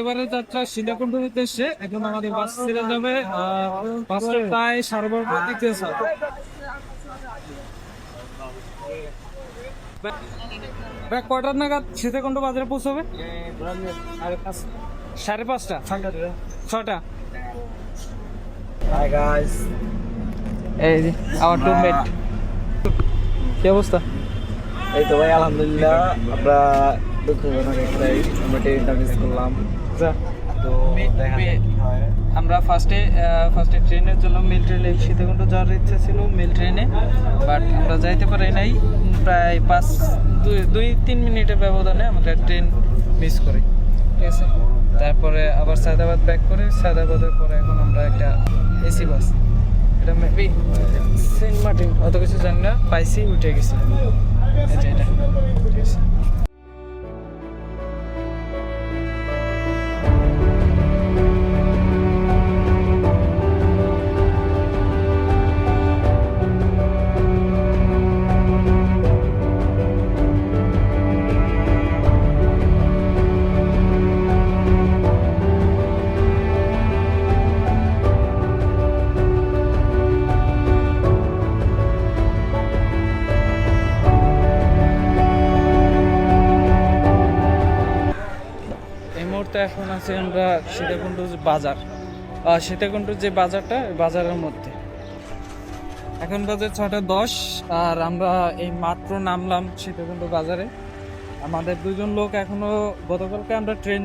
এবারের যাত্রা সীতাকুণ্ডের উদ্দেশ্যে। এখন আমাদের বাস ছেড়ে যাবে বাসটা প্রায় 12:30 দিকে স্যার। কয়টার নাগাদ সীতাকুণ্ড বাজারে পৌঁছাবে? 5:30, 6টা। Hi guys. এই যে আমার টুমমেট, কি অবস্থা? এই তো ভাই আলহামদুলিল্লাহ, আমরা দুঃখজনক একটাই আমরা ট্রেনটা মিস করলাম। তো দেখা যাক কি হয়। আমরা ফার্স্টে ট্রেনের জন্য মেল ট্রেনে সীতাকুণ্ড যাওয়ার ইচ্ছা ছিল, মেল ট্রেনে, বাট আমরা যাইতে পারি নাই। প্রায় 2-3 মিনিটের ব্যবধানে আমাদের ট্রেন মিস করি, ঠিক আছে। তারপরে আবার সায়দাবাদ ব্যাক করে, সায়দাবাদের পরে এখন আমরা একটা এসি বাস, এটা মেবি সেন্ট মার্টিন, অত কিছু জানি না, পাইছি, উঠে গেছি। এই যে এটা, ঠিক আছে। এখন আছে আমরা সীতাকুণ্ড বাজার, সীতাকুণ্ড যে বাজারটা, বাজারের মধ্যে। এখন বাজে 6:10 আর আমরা এই মাত্র নামলাম সীতাকুণ্ড বাজারে। আমাদের দুজন লোক এখনো, গতকালকে আমরা ট্রেন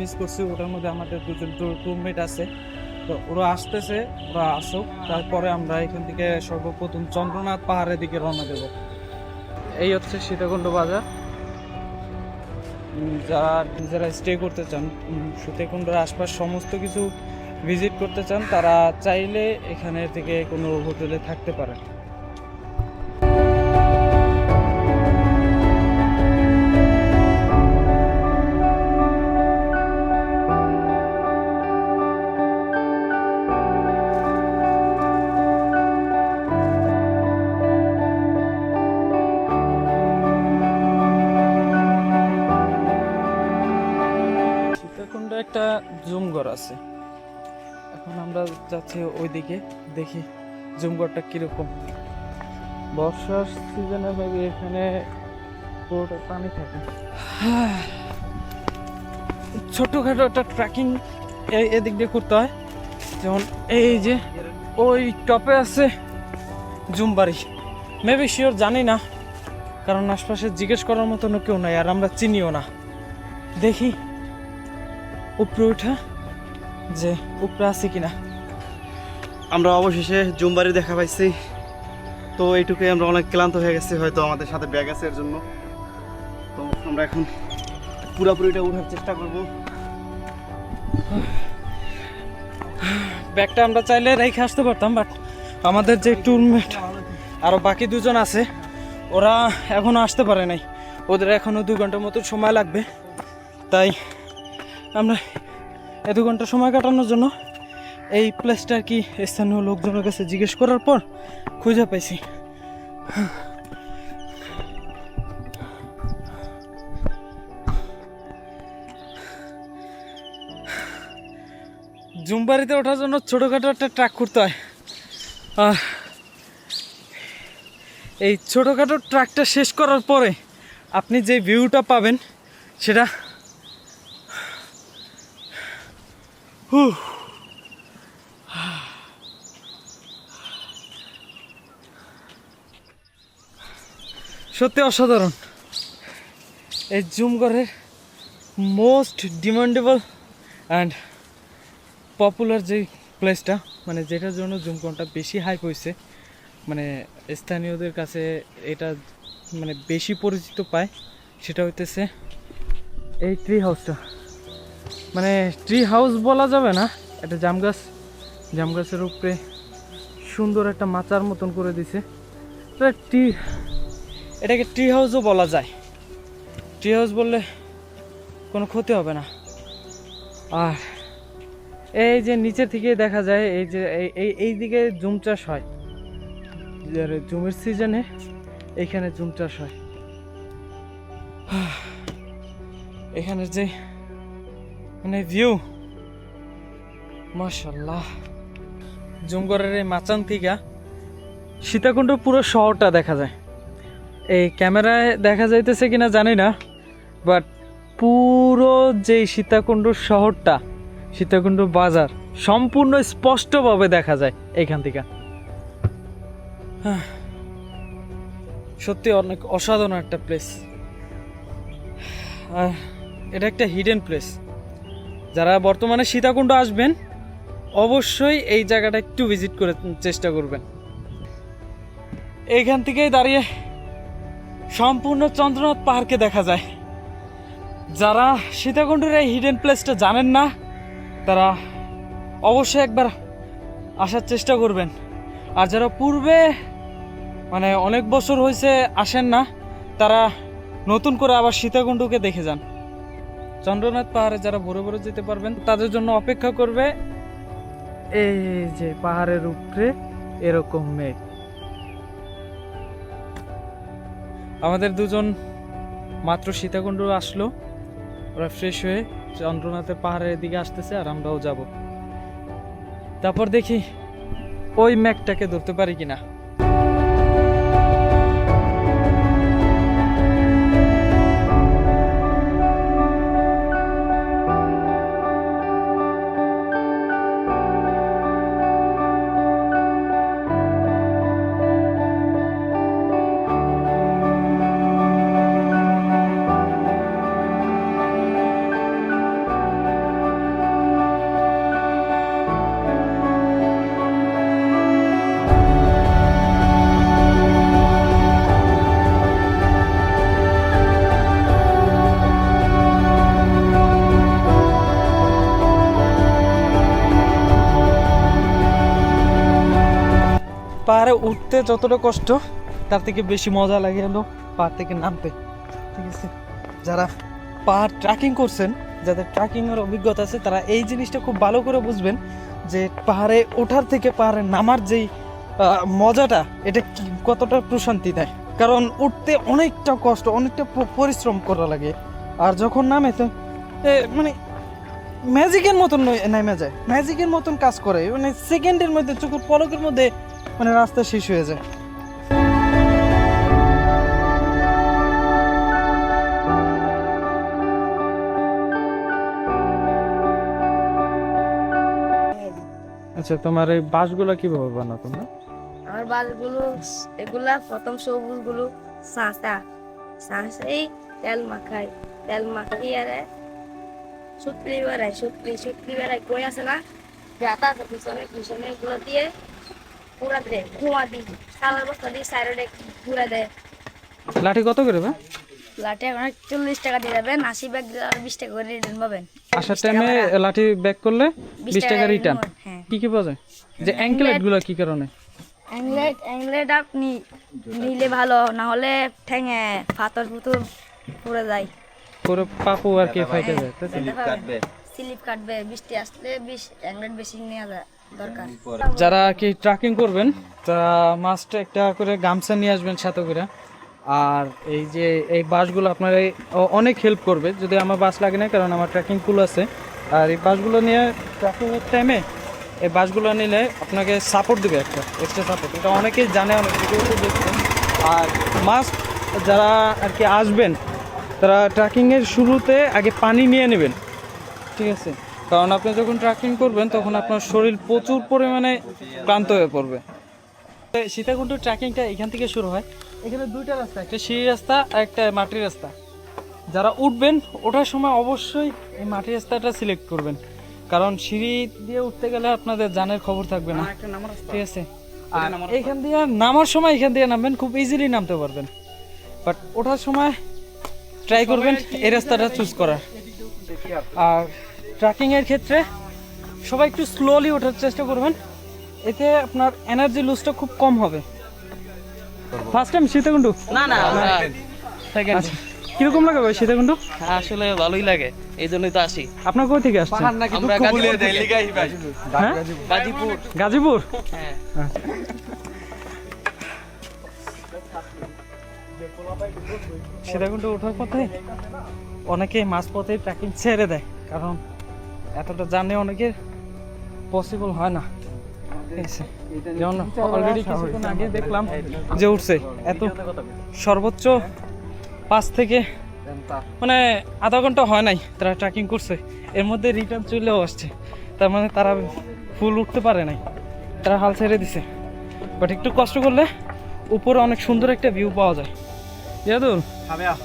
মিস করছি, ওটার মধ্যে আমাদের দুজন রুমমেট আছে, তো ওরা আসতেছে, ওরা আসুক, তারপরে আমরা এখান থেকে সর্বপ্রথম চন্দ্রনাথ পাহাড়ের দিকে রওনা দেব। এই হচ্ছে সীতাকুণ্ড বাজার। যারা স্টে করতে চান, সীতাকুণ্ডের আশপাশ সমস্ত কিছু ভিজিট করতে চান, তারা চাইলে এখানে থেকে কোনো হোটেলে থাকতে পারেন। একটা জুমঘর আছে, এখন আমরা যাচ্ছি ওইদিকে, দেখি জুমঘরটা কিরকম। বর্ষার সিজনে মেবি এখানে পুরোটা পানি থাকে। ছোটখাটো একটা ট্রেকিং এদিক দিয়ে করতে হয়, যেমন এই যে ওই টপে আছে জুমবাড়ি, মেবি শিওর জানি না, কারণ আশপাশে জিজ্ঞেস করার মতন কেউ নাই, আর আমরা চিনিও না। দেখি উপরে উঠা যে উপরে আছে কিনা। আমরা অবশেষে জুমবাড়ি দেখা পাইছি, তো এইটুকুই, আমরা অনেক ক্লান্ত হয়ে গেছি, হয়তো আমাদের সাথে ব্যাগ আছে এর জন্য। তো আমরা এখন পুরোপুরিটা উঠার চেষ্টা করব। ব্যাগটা আমরা চাইলে রেখে আসতে পারতাম, বাট আমাদের যে টুরমেট আরও বাকি দুজন আছে, ওরা এখনও আসতে পারে নাই, ওদের এখনও 2 ঘন্টার মতো সময় লাগবে। তাই আমরা 2 ঘন্টা সময় কাটানোর জন্য এই প্লেসটা কি স্থানীয় লোকজনের কাছে জিজ্ঞেস করার পর খুঁজে পাইছি। জুমবাড়িতে ওঠার জন্য ছোটোখাটো একটা ট্র্যাক করতে হয়, আর এই ছোটোখাটো ট্র্যাকটা শেষ করার পরে আপনি যে ভিউটা পাবেন সেটা সত্যি অসাধারণ। এই জুমঘরের মোস্ট ডিমান্ডেবল অ্যান্ড পপুলার যে প্লেসটা, মানে যেটার জন্য জুমঘরটা বেশি হাইপ হয়েছে, মানে স্থানীয়দের কাছে এটা মানে বেশি পরিচিত পায়, সেটা হইতেছে এই ট্রি হাউসটা। মানে ট্রি হাউস বলা যাবে না, একটা জাম গাছের উপরে সুন্দর একটা মাচার মতন করে দিছে, এটাকে ট্রি হাউসও বলা যায়। ট্রি হাউস বললে কোনো ক্ষতি হবে না। আর এই যে নিচে থেকে দেখা যায়, এই যে এই দিকে জুম চাষ হয়, জুমের সিজনে এইখানে জুম চাষ হয়। এখানে যে মানে ভিউ মাশাআল্লাহ। জুমগড়ের এই মাচান থেকে সীতাকুণ্ড পুরো শহরটা দেখা যায়। এই ক্যামেরায় দেখা যাইতেছে কিনা জানি না, বাট পুরো যে সীতাকুণ্ড শহরটা, সীতাকুণ্ড বাজার সম্পূর্ণ স্পষ্টভাবে দেখা যায় এখান থেকে। সত্যি অনেক অসাধারণ একটা প্লেস। আর এটা একটা হিডেন প্লেস। যারা বর্তমানে সীতাকুণ্ড আসবেন অবশ্যই এই জায়গাটা একটু ভিজিট করে চেষ্টা করবেন। এইখান থেকেই দাঁড়িয়ে সম্পূর্ণ চন্দ্রনাথ পাহাড়কে দেখা যায়। যারা সীতাকুণ্ডের এই হিডেন প্লেসটা জানেন না তারা অবশ্যই একবার আসার চেষ্টা করবেন। আর যারা পূর্বে মানে অনেক বছর হয়েছে আসেন না, তারা নতুন করে আবার সীতাকুণ্ডকে দেখে যান। চন্দ্রনাথ পাহাড়ে যারা ভোরে ভোরে যেতে পারবেন তাদের জন্য অপেক্ষা করবে এই যে পাহাড়ের উপরে এরকম মেঘ। আমাদের দুজন মাত্র সীতাকুণ্ড আসলো, ওরা ফ্রেশ হয়ে চন্দ্রনাথের পাহাড়ের দিকে আসতেছে আর আমরাও যাব। তারপর দেখি ওই মেঘটাকে ধরতে পারি কিনা। পাহাড়ে উঠতে যতটা কষ্ট তার থেকে বেশি মজা লাগে হলো পাহাড় থেকে নামতে। ঠিক আছে, যারা পাহাড় ট্রেকিং করছেন, যাদের ট্রেকিংয়ের অভিজ্ঞতা আছে, তারা এই জিনিসটা খুব ভালো করে বুঝবেন যে পাহাড়ে ওঠার থেকে পাহাড়ে নামার যেই মজাটা, এটা কতটা প্রশান্তি দেয়। কারণ উঠতে অনেকটা কষ্ট, অনেকটা পরিশ্রম করা লাগে, আর যখন নামে তো মানে ম্যাজিকের মতন নেমে যায়, ম্যাজিকের মতন কাজ করে। মানে সেকেন্ডের মধ্যে, চোখের পলকের মধ্যে মানে রাস্তা শেষ হয়ে যায়। আচ্ছা, তোমার এই বাঁশগুলো কিভাবে বানাও তোমরা? আমার বাসগুলো এগুলা প্রথম সবুজগুলো এই তেল মাখাই আর সুতলি বেড়াই কই আছে না, যাতা আছে পিছনে এগুলো দিয়ে পুরা দেয়, ধোঁয়া দিই, সালার বস্তা দিয়ে সাইডে ঘুরা দেয়। লাঠি কত করে বা? লাঠি এখন 40 টাকা দিয়ে যাবেন, 80 ব্যাগ 20 টাকা করে রিটার্ন পাবেন। আসার টাইমে লাঠি ব্যাক করলে 20 টাকা রিটার্ন। হ্যাঁ। কি কি পাওয়া যায়? যে অ্যাঙ্কলেট গুলো কি কারণে? অ্যাংলেট আপনি নিলে ভালো, না হলে ঠ্যাঙে ফাতর ফুতুর পুরো যায়, পুরো পাপু আর কি ফাইটে যায়। স্লিপ কাটবে। বৃষ্টি আসলে অ্যাংলেট বেশি নেওয়া যায় দরকার। যারা আর কি ট্রেকিং করবেন তারা মাস্ট একটা করে গামছা নিয়ে আসবেন সাথে করে। আর এই যে এই বাসগুলো আপনার অনেক হেল্প করবে। যদি আমার বাস লাগে না, কারণ আমার ট্রেকিং পুল আছে। আর এই বাসগুলো নিয়ে ট্রেকিংয়ের টাইমে এই বাসগুলো নিলে আপনাকে সাপোর্ট দেবে, একটা এক্সট্রা সাপোর্ট। এটা অনেকেই জানে, অনেক ভিডিওতে দেখছেন। আর মাস্ট যারা আর কি আসবেন তারা ট্রেকিংয়ের শুরুতে আগে পানি নিয়ে নেবেন। ঠিক আছে, কারণ আপনি যখন ট্রেকিং করবেন তখন আপনার শরীর প্রচুর পরিমাণে ক্লান্ত হয়ে পড়বে। সীতাকুণ্ড ট্রেকিংটা এখান থেকে শুরু হয়। এখানে দুইটা রাস্তা, একটা সিঁড়ি রাস্তা আর একটা মাটির রাস্তা। যারা উঠবেন ওঠার সময় অবশ্যই এই মাটির রাস্তাটা সিলেক্ট করবেন, কারণ সিঁড়ি দিয়ে উঠতে গেলে আপনাদের জানের খবর থাকবে না। ঠিক আছে, আর এইখান দিয়ে নামার সময় এখান দিয়ে নামবেন, খুব ইজিলি নামতে পারবেন। বাট ওঠার সময় ট্রাই করবেন এই রাস্তাটা চুজ করার। আর ট্রেকিংয়ের ক্ষেত্রে সবাই একটু স্লোলি ওঠার চেষ্টা করবেন, এতে আপনার এনার্জি লুজটা খুব কম হবে। First time Sitakunda? না না, সেকেন্ড। কিরকম লাগে ভাই সীতাকুণ্ড? আসলে ভালোই লাগে, এই জন্যই তো আসি। আপনার কই থেকে আসছেন? আমরা গাজীপুর থেকে। হ্যাঁ? গাজীপুর। গাজীপুর? হ্যাঁ। সীতাকুণ্ড ওঠার পথে অনেকেই মাঝপথে ট্রেকিং ছেড়ে দেয়, কারণ এতটা জার্নি অনেকের পসিবল হয় না, ঠিক আছে? যেমন অলরেডি কিছুক্ষণ আগে দেখলাম যে উঠছে এত সর্বোচ্চ 5 থেকে মানে আধা ঘন্টা হয় নাই তারা ট্রেকিং করছে, এর মধ্যে রিটার্ন চলেও আসছে। তার মানে তারা ফুল উঠতে পারে নাই, তারা হাল ছেড়ে দিছে। বাট একটু কষ্ট করলে উপরে অনেক সুন্দর একটা ভিউ পাওয়া যায়। ইয়াদুল,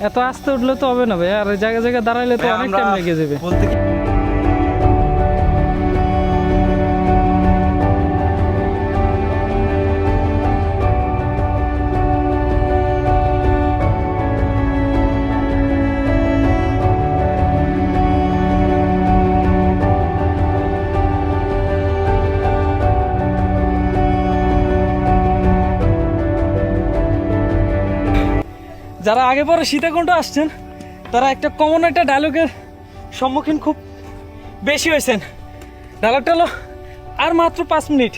এত আস্তে উঠলে তো হবে না ভাই, আর জায়গায় জায়গায় দাঁড়াইলে তো অনেক টাইম লেগে যাবে। বলতে কি যারা আগে পরে সীতাকুণ্ড আসছেন তারা একটা কমন একটা ডায়লগের সম্মুখীন খুব বেশি হয়েছেন। ডায়লগটা হলো আর মাত্র 5 মিনিট।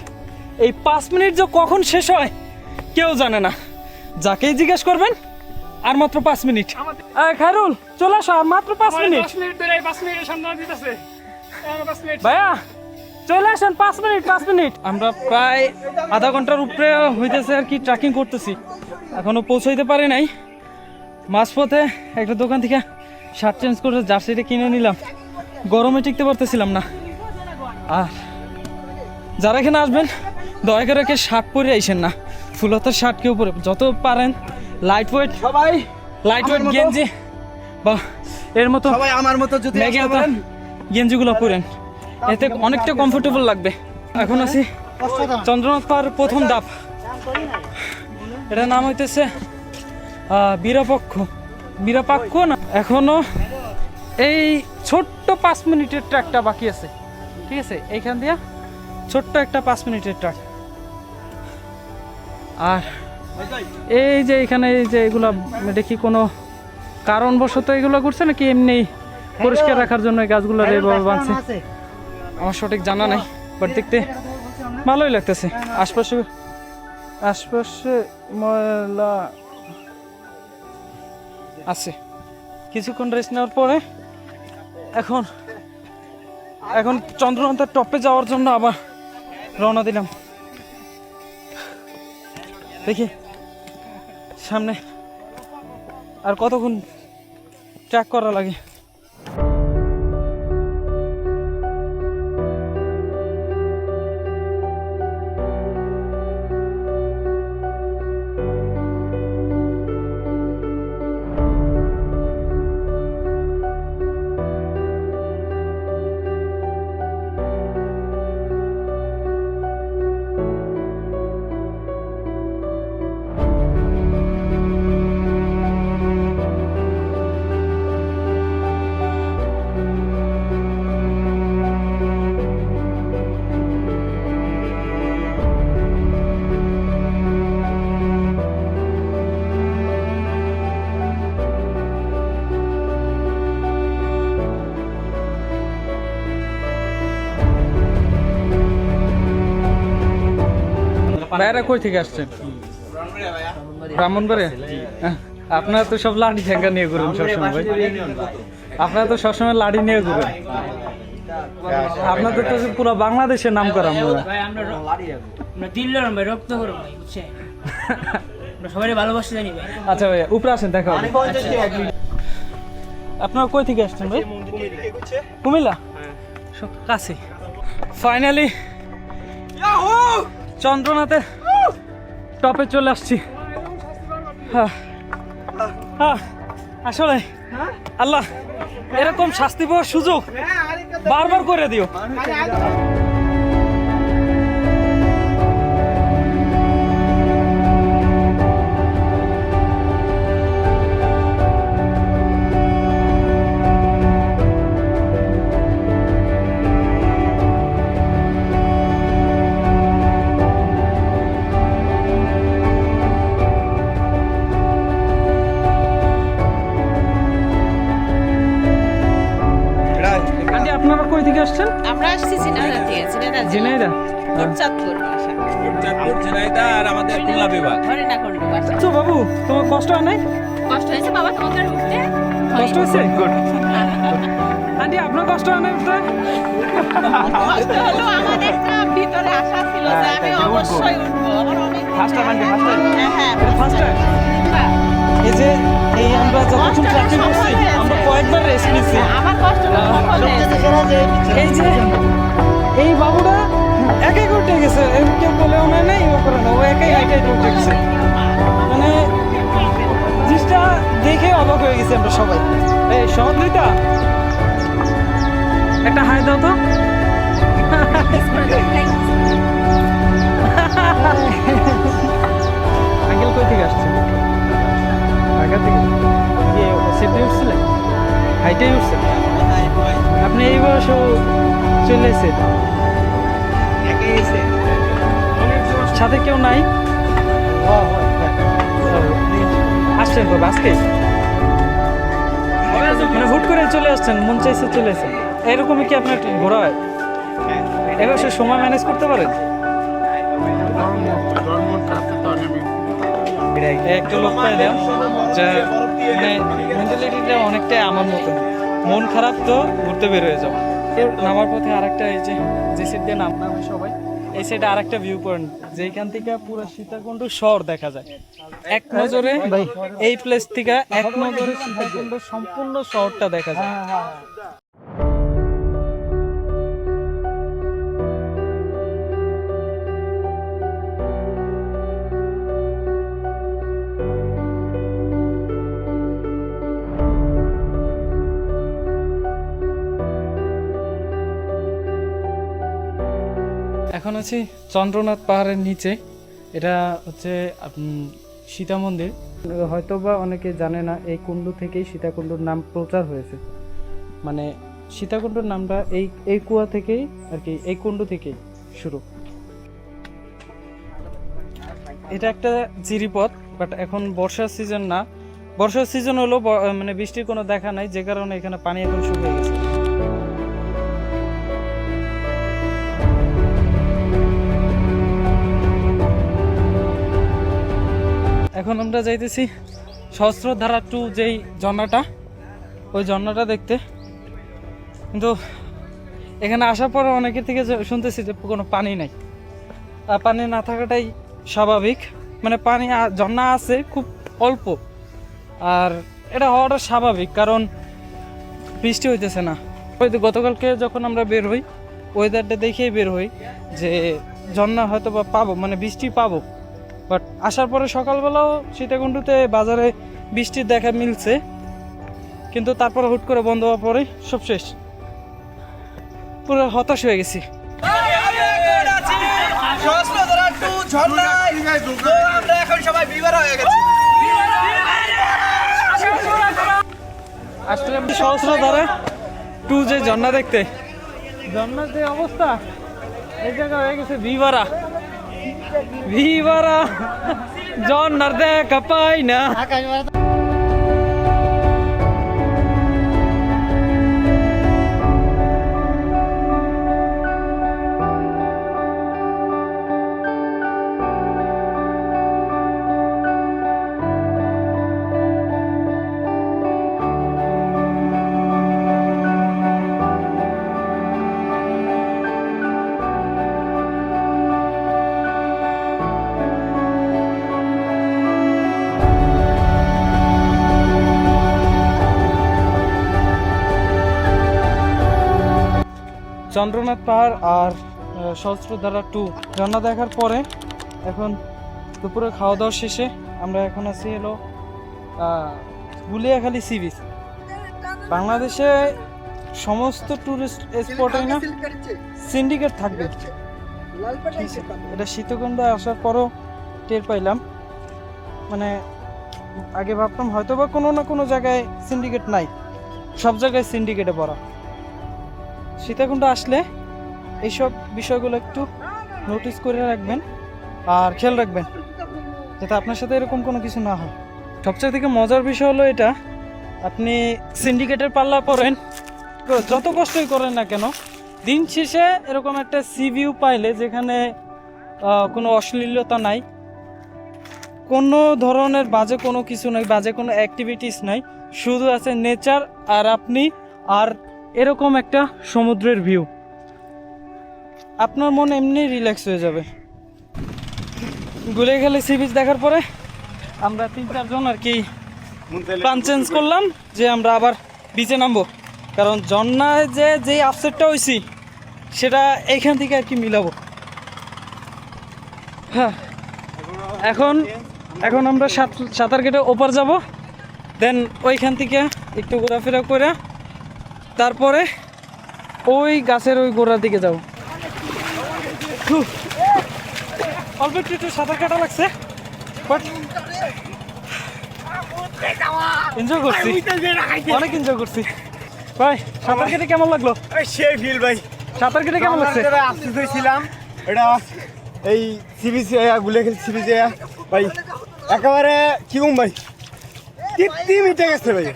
এই 5 মিনিট যে কখন শেষ হয় কেউ জানে না, যাকেই জিজ্ঞেস করবেন আর মাত্র 5 মিনিট। খায়রুল চলে আসো, আর মাত্র 5 মিনিট। ভাইয়া চলে আসেন, 5 মিনিট 5 মিনিট। আমরা প্রায় আধা ঘন্টার উপরে হইতেছে আর কি ট্রেকিং করতেছি, এখনো পৌঁছাইতে পারি নাই। মাঝপথে একটা দোকান থেকে শার্ট চেঞ্জ করে জার্সিটা কিনে নিলাম, গরমে টিকতে পারতেছিলাম না। আর যারা এখানে আসবেন দয়া করে শার্ট পরে আইসেন না, ফুলতার শার্ট কেউ পরে, যত পারেন লাইট ওয়েট গেঞ্জি বা এর মতো সবাই আমার মতো যদি আসতে পারেন, গেঞ্জিগুলো পরেন, এতে অনেকটা কমফোর্টেবল লাগবে। এখন আছি চন্দ্রনাথ পাহাড়ের প্রথম ধাপ, এটার নাম হইতেছে বীরাপাক্ষ না। এখনো এই ছোট্ট 5 মিনিটের ট্র্যাকটা বাকি আছে, ঠিক আছে? এইখান দিয়ে ছোট্ট একটা 5 মিনিটের ট্র্যাক। আর এই যে এখানে এই যে এগুলা দেখি কোনো কারণবশত এগুলো করছে নাকি এমনি পরিষ্কার রাখার জন্য এই গাছগুলো এইভাবে বাঁধছে, আমার সঠিক জানা নাই। বাট দেখতে ভালোই লাগতেছে। আশপাশে ময়লা আছে। কিছুক্ষণ রেস্ট নেওয়ার পরে এখন চন্দ্রনাথের টপে যাওয়ার জন্য আবার রওনা দিলাম। দেখি সামনে আর কতক্ষণ ট্র্যাক করা লাগে। ভাইরা কই থেকে আসছেন? ব্রাহ্মণবাড়িয়া। আপনারা তো সব লাঠি ঠেঙ্গা নিয়ে ঘুরেন সবসময় ভাই, আপনারা তো সবসময় লাঠি নিয়ে ঘুরেন। আপনাদের তো পুরো বাংলাদেশের নাম করা আমরা। আমরা দিল্লার ভাই, রক্ত করো ভাই, বুঝছেন? আমরা সবাই ভালোবাসতে জানি ভাই। আচ্ছা ভাই উপরে আসেন, দেখা হবে। আপনারা কই থেকে আসছেন ভাই? কুমিল্লা। সব কাছে। ফাইনালি চন্দ্রনাথের টপে চলে আসছি। আসলে আল্লাহ এরকম শাস্তি পাওয়ার সুযোগ বারবার করে দিও। আপনারা কই থেকে আসছেন? আমরা আসছি ঝিনাইদহ থেকে। ঝিনাইদহ, চাঁদপুর বাসা। ঝিনাইদহ আর আমাদের খুলনা বিভাগ। হরিণাকুণ্ড বাসা। তো বাবু তোমার কষ্ট হয় নাই? কষ্ট হয়েছে বাবা তোমাদের উঠতে? কষ্ট হয়েছে? আন্টি আপনার কষ্ট হয় না উঠতে? কষ্ট হলো, আমার একটা ভিতরে আশা ছিল যে আমি অবশ্যই উঠবো। আমার অনেক first time aunty first time হ্যাঁ, ফার্স্ট টাইম এই যে এই আমরা যতক্ষণ কষ্টটা ট্রাকিং সফল করছি হয়েছে। আমরা কয়েকবার রেস্ট নিচ্ছি। আমার কষ্টটা সফল হয়েছে। এই যে এই বাবুটা একাই উঠে গেছে, কেউ বলেও না নাই ও করে না, ও একাই একাই উঠে গেছে। মানে জিনিসটা দেখে অবাক হয়ে গেছি আমরা সবাই। এই সহযোগিতা একটা হাই দাও তো। আঙ্কেল কই থেকে আসছে? ঢাকা থেকে। গিয়ে সেফটি উঠছিলেন? হাইটাই উঠছেন? আপনি এই বয়সেও চলে এসেছেন? সাথে কেউ নাই? আসছেন কবে? আজকে মানে হুট করে চলে আসছেন, মন চাইছে চলে এসেছেন? এরকমই কি আপনার ঘোরা হয়? এবার সে সময় ম্যানেজ করতে পারেন? একটা লোক পাইলাম যে মানে মেন্টালিটিটা অনেকটাই আমার মতন, মন খারাপ তো ঘুরতে বের হয়ে যাও। এর নামার পথে আরেকটা এই যে সিট দিয়ে নামে সবাই, এই সাইডে আরেকটা ভিউ পয়েন্ট যেখান থেকে পুরো সীতাকুণ্ড শহর দেখা যায় এক নজরে। এই প্লেস থেকে এক নজরে সীতাকুণ্ড সম্পূর্ণ শহরটা দেখা যায়। এখন আছি চন্দ্রনাথ পাহাড়ের নিচে। এটা হচ্ছে সীতা মন্দির। হয়তোবা অনেকে জানে না, এই কুণ্ড থেকেই সীতাকুণ্ডর নাম প্রচার হয়েছে। মানে সীতাকুণ্ডর নামটা এই কুয়া থেকেই আর কি, এই কুণ্ড থেকেই শুরু। এটা একটা জিরিপথ, বাট এখন বর্ষার সিজন না। বর্ষার সিজন হলো মানে বৃষ্টির কোনো দেখা নাই, যে কারণে এখানে পানি এখন শুকিয়ে গেছে। এখন আমরা যাইতেছি সহস্রধারা 2 যেই ঝর্ণাটা, ওই ঝর্ণাটা দেখতে। কিন্তু এখানে আসার পর অনেকের থেকে শুনতেছি যে কোনো পানি নাই। আর পানি না থাকাটাই স্বাভাবিক, মানে পানি ঝর্ণা আছে খুব অল্প, আর এটা হওয়াটা স্বাভাবিক কারণ বৃষ্টি হইতেছে না। হয়তো গতকালকে যখন আমরা বের হই ওয়েদারটা দেখেই বের হই যে ঝর্ণা হয়তো বা পাবো, মানে বৃষ্টি পাবো। বাট আসার পরে সকালবেলাও সীতাকুণ্ডতে বাজারে বৃষ্টির দেখা মিলছে, কিন্তু তারপরে হুট করে বন্ধ হওয়ার পরে সব শেষ। পুরো হতাশ হয়ে গেছি। আসলে আমি সহস্রধারা 2 যে ঝর্ণা দেখতে, ঝর্ণার যে অবস্থা এই জায়গা হয়ে গেছে ভিভারা ভিভারা, ঝর্ণার দেখা পাই না। চন্দ্রনাথ পাহাড় আর সহস্রধারা 2 ঝর্ণা দেখার পরে এখন দুপুরে খাওয়া দাওয়া শেষে আমরা এখন আছি হলো গুলিয়াখালী সি বিচ। বাংলাদেশে সমস্ত টুরিস্ট স্পটে না সিন্ডিকেট থাকবে, এটা সীতাকুণ্ড আসার পরও টের পাইলাম। মানে আগে ভাবতাম হয়তো বা কোনো না কোনো জায়গায় সিন্ডিকেট নাই, সব জায়গায় সিন্ডিকেটে পড়া। সীতাকুণ্ড আসলে এইসব বিষয়গুলো একটু নোটিস করে রাখবেন আর খেয়াল রাখবেন যাতে আপনার সাথে এরকম কোনো কিছু না হয়। সবচেয়ে থেকে মজার বিষয় হলো এটা, আপনি সিন্ডিকেটের পাল্লা পড়েন, যত কষ্টই করেন না কেন, দিন শেষে এরকম একটা সি ভিউ পাইলে যেখানে কোনো অশ্লীলতা নাই, কোনো ধরনের বাজে কোনো কিছু নাই, বাজে কোনো অ্যাক্টিভিটিস নাই, শুধু আছে নেচার আর আপনি, আর এরকম একটা সমুদ্রের ভিউ, আপনার মন এমনি রিল্যাক্স হয়ে যাবে। গুলিয়াখালী সি বিচ দেখার পরে আমরা 3-4 জন আর কি প্ল্যান চেঞ্জ করলাম যে আমরা আবার বিচে নামবো, কারণ ঝর্ণায় যেই আপসেটটা হয়েছি সেটা এইখান থেকে আর কি মিলাবো। হ্যাঁ, এখন আমরা সাঁতার কেটে ওপার যাব, দেন ওইখান থেকে একটু ঘোরাফেরা করে তারপরে ওই গাছের ওই গোড়ার দিকে যাব। অল্প একটু সাঁতার কাটা লাগছে, বাট এনজয় করছি, অনেক এনজয় করছি। ভাই সাঁতার কেটে কেমন লাগলো? সেই ফিল ভাই, সাঁতার কেটে কেমন লাগছে? আসতে ছিলাম এটা এই সি বিচ গুলিয়াখালী সি বিচে ভাই, একেবারে কি ভাই তৃপ্তি মিটে গেছে ভাই।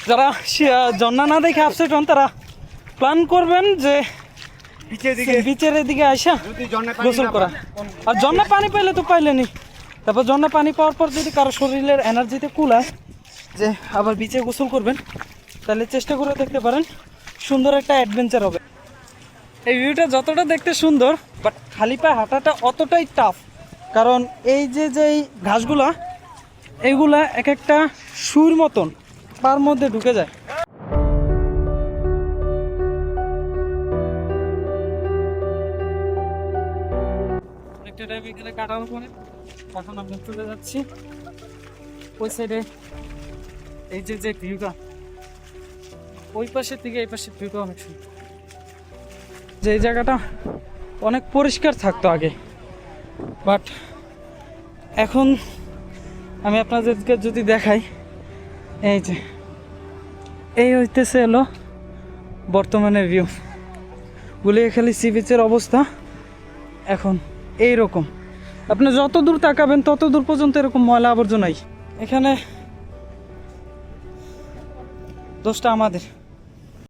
যারা ঝর্ণা না দেখে আপসেট হন তারা প্ল্যান করবেন যে বিচের এদিকে আইসা গোসল করা। আর ঝর্ণা পানি পাইলে তো পাইলেনি, তারপর ঝর্ণা পানি পাওয়ার পর যদি কারো শরীরের এনার্জিতে কুলায় যে আবার বিচে গোসল করবেন, তাহলে চেষ্টা করে দেখতে পারেন, সুন্দর একটা অ্যাডভেঞ্চার হবে। এই ভিউটা যতটা দেখতে সুন্দর, বাট খালি পায়ে হাঁটাটা অতটাই টাফ, কারণ এই যে ঘাসগুলা এইগুলা এক একটা সুর মতন পার মধ্যে ঢুকে যায়। অনেকটা টাইম এখানে কাটানোর পরে এখন আমরা চলে যাচ্ছি ওই সাইডে। এই যে ভিউটা ওই পাশের থেকে এই পাশের ভিউটা অনেক সুন্দর। যে এই জায়গাটা অনেক পরিষ্কার থাকতো আগে, বাট এখন আমি আপনাদেরকে যদি দেখাই, এই যে এই হইতেছে এলো বর্তমানের ভিউ। গুলিয়াখালী সি বিচের অবস্থা এখন এই রকম, আপনি যত দূর তাকাবেন তত দূর পর্যন্ত এরকম ময়লা আবর্জনাই। এখানে দোষটা আমাদের।